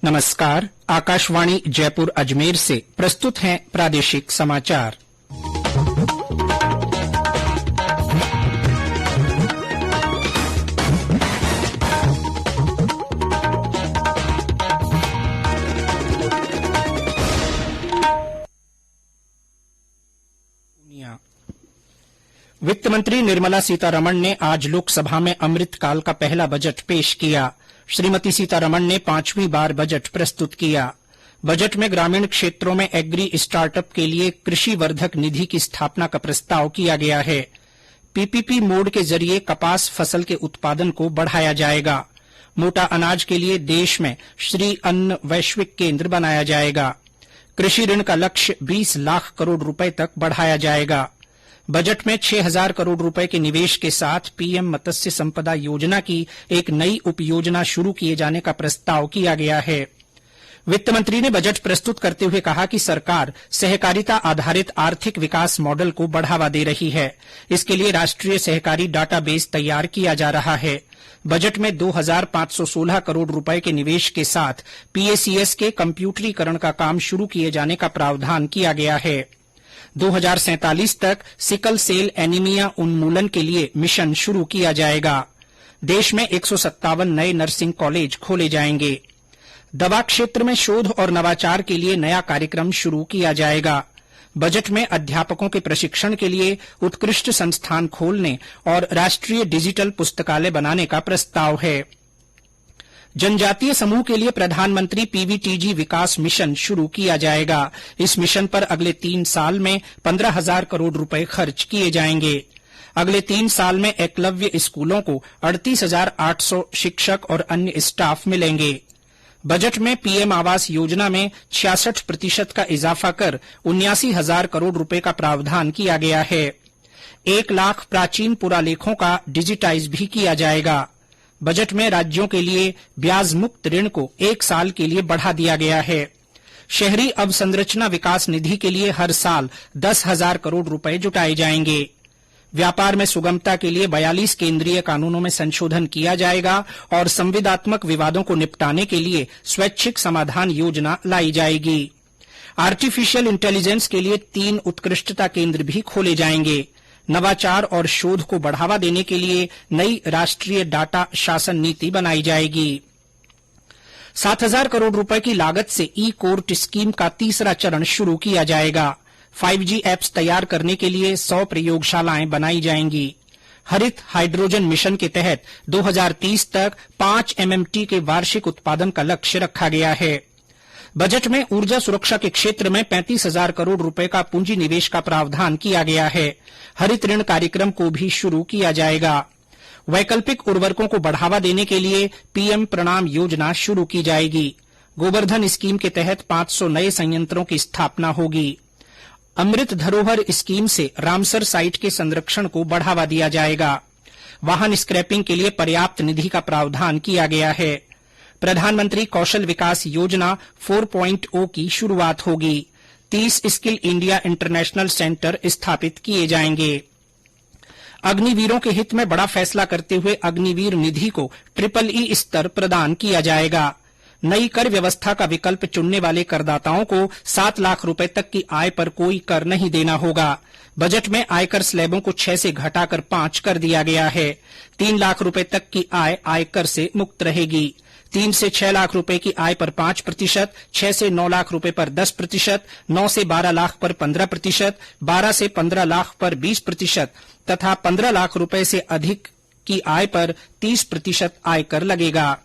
नमस्कार। आकाशवाणी जयपुर अजमेर से प्रस्तुत हैं प्रादेशिक समाचार। वित्त मंत्री निर्मला सीतारमण ने आज लोकसभा में अमृतकाल का पहला बजट पेश किया। श्रीमती सीतारमण ने 5वीं बार बजट प्रस्तुत किया। बजट में ग्रामीण क्षेत्रों में एग्री स्टार्टअप के लिए कृषि वर्धक निधि की स्थापना का प्रस्ताव किया गया है। पीपीपी मोड के जरिए कपास फसल के उत्पादन को बढ़ाया जाएगा। मोटा अनाज के लिए देश में श्री अन्न वैश्विक केंद्र बनाया जाएगा। कृषि ऋण का लक्ष्य 20 लाख करोड़ रुपए तक बढ़ाया जाएगा। बजट में 6,000 करोड़ रुपए के निवेश के साथ पीएम मत्स्य संपदा योजना की एक नई उपयोजना शुरू किए जाने का प्रस्ताव किया गया है। वित्त मंत्री ने बजट प्रस्तुत करते हुए कहा कि सरकार सहकारिता आधारित आर्थिक विकास मॉडल को बढ़ावा दे रही है। इसके लिए राष्ट्रीय सहकारी डाटाबेस तैयार किया जा रहा है। बजट में 2,516 करोड़ रुपए के निवेश के साथ पीएसीएस के कम्प्यूटरीकरण का काम शुरू किए जाने का प्रावधान किया गया है। 2047 तक सिकल सेल एनीमिया उन्मूलन के लिए मिशन शुरू किया जाएगा। देश में 157 नए नर्सिंग कॉलेज खोले जाएंगे। दवा क्षेत्र में शोध और नवाचार के लिए नया कार्यक्रम शुरू किया जाएगा। बजट में अध्यापकों के प्रशिक्षण के लिए उत्कृष्ट संस्थान खोलने और राष्ट्रीय डिजिटल पुस्तकालय बनाने का प्रस्ताव है। जनजातीय समूह के लिए प्रधानमंत्री पीवीटीजी विकास मिशन शुरू किया जाएगा। इस मिशन पर अगले 3 साल में 15,000 करोड़ रुपए खर्च किए जाएंगे। अगले 3 साल में एकलव्य स्कूलों को 38,800 शिक्षक और अन्य स्टाफ मिलेंगे। बजट में पीएम आवास योजना में 66% का इजाफा कर 79,000 करोड़ रुपए का प्रावधान किया गया है। 1 लाख प्राचीन पुरालेखों का डिजिटाइज भी किया जाएगा। बजट में राज्यों के लिए ब्याज मुक्त ऋण को 1 साल के लिए बढ़ा दिया गया है। शहरी अवसंरचना विकास निधि के लिए हर साल 10,000 करोड़ रुपए जुटाए जाएंगे। व्यापार में सुगमता के लिए 42 केंद्रीय कानूनों में संशोधन किया जाएगा और संविदात्मक विवादों को निपटाने के लिए स्वैच्छिक समाधान योजना लाई जाएगी। आर्टिफिशियल इंटेलिजेंस के लिए 3 उत्कृष्टता केंद्र भी खोले जाएंगे। नवाचार और शोध को बढ़ावा देने के लिए नई राष्ट्रीय डाटा शासन नीति बनाई जाएगी। 7,000 करोड़ रुपए की लागत से ई कोर्ट स्कीम का तीसरा चरण शुरू किया जाएगा। 5G एप्स तैयार करने के लिए 100 प्रयोगशालाएं बनाई जाएंगी। हरित हाइड्रोजन मिशन के तहत 2030 तक 5 MMT के वार्षिक उत्पादन का लक्ष्य रखा गया है। बजट में ऊर्जा सुरक्षा के क्षेत्र में 35,000 करोड़ रुपए का पूंजी निवेश का प्रावधान किया गया है। हरित ऋण कार्यक्रम को भी शुरू किया जाएगा। वैकल्पिक उर्वरकों को बढ़ावा देने के लिए पीएम प्रणाम योजना शुरू की जाएगी। गोवर्धन स्कीम के तहत 500 नए संयंत्रों की स्थापना होगी। अमृत धरोहर स्कीम से रामसर साइट के संरक्षण को बढ़ावा दिया जाएगा। वाहन स्क्रैपिंग के लिए पर्याप्त निधि का प्रावधान किया गया है। प्रधानमंत्री कौशल विकास योजना 4.0 की शुरूआत होगी। 30 स्किल इंडिया इंटरनेशनल सेंटर स्थापित किए जाएंगे। अग्निवीरों के हित में बड़ा फैसला करते हुए अग्निवीर निधि को EEE स्तर प्रदान किया जाएगा। नई कर व्यवस्था का विकल्प चुनने वाले करदाताओं को 7 लाख रुपए तक की आय पर कोई कर नहीं देना होगा। बजट में आयकर स्लैबों को 6 से घटाकर 5 कर दिया गया है। 3 लाख रुपए तक की आय आयकर से मुक्त रहेगी। 3 से 6 लाख रुपए की आय पर 5%, 6 से 9 लाख रुपए पर 10%, 9 से 12 लाख पर 15%, 12 से 15 लाख पर 20% तथा 15 लाख रुपए से अधिक की आय पर 30% आयकर लगेगा।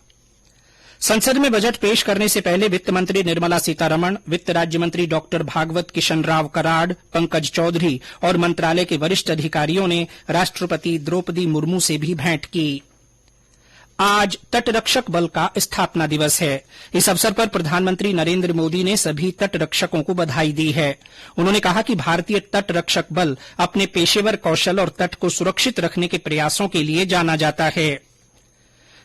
संसद में बजट पेश करने से पहले वित्त मंत्री निर्मला सीतारमण, वित्त राज्य मंत्री डॉक्टर भागवत किशन राव कराड़, पंकज चौधरी और मंत्रालय के वरिष्ठ अधिकारियों ने राष्ट्रपति द्रौपदी मुर्मू से भी भेंट की। आज तटरक्षक बल का स्थापना दिवस है। इस अवसर पर प्रधानमंत्री नरेंद्र मोदी ने सभी तटरक्षकों को बधाई दी है। उन्होंने कहा कि भारतीय तटरक्षक बल अपने पेशेवर कौशल और तट को सुरक्षित रखने के प्रयासों के लिए जाना जाता है।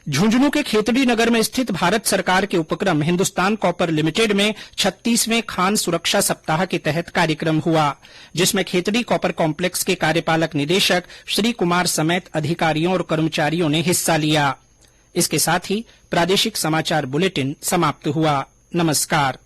झुंझुनू के खेतड़ी नगर में स्थित भारत सरकार के उपक्रम हिन्दुस्तान कॉपर लिमिटेड में 36वें खान सुरक्षा सप्ताह के तहत कार्यक्रम हुआ, जिसमें खेतड़ी कॉपर कॉम्प्लेक्स के कार्यपालक निदेशक श्री कुमार समेत अधिकारियों और कर्मचारियों ने हिस्सा लिया। इसके साथ ही प्रादेशिक समाचार बुलेटिन समाप्त हुआ। नमस्कार।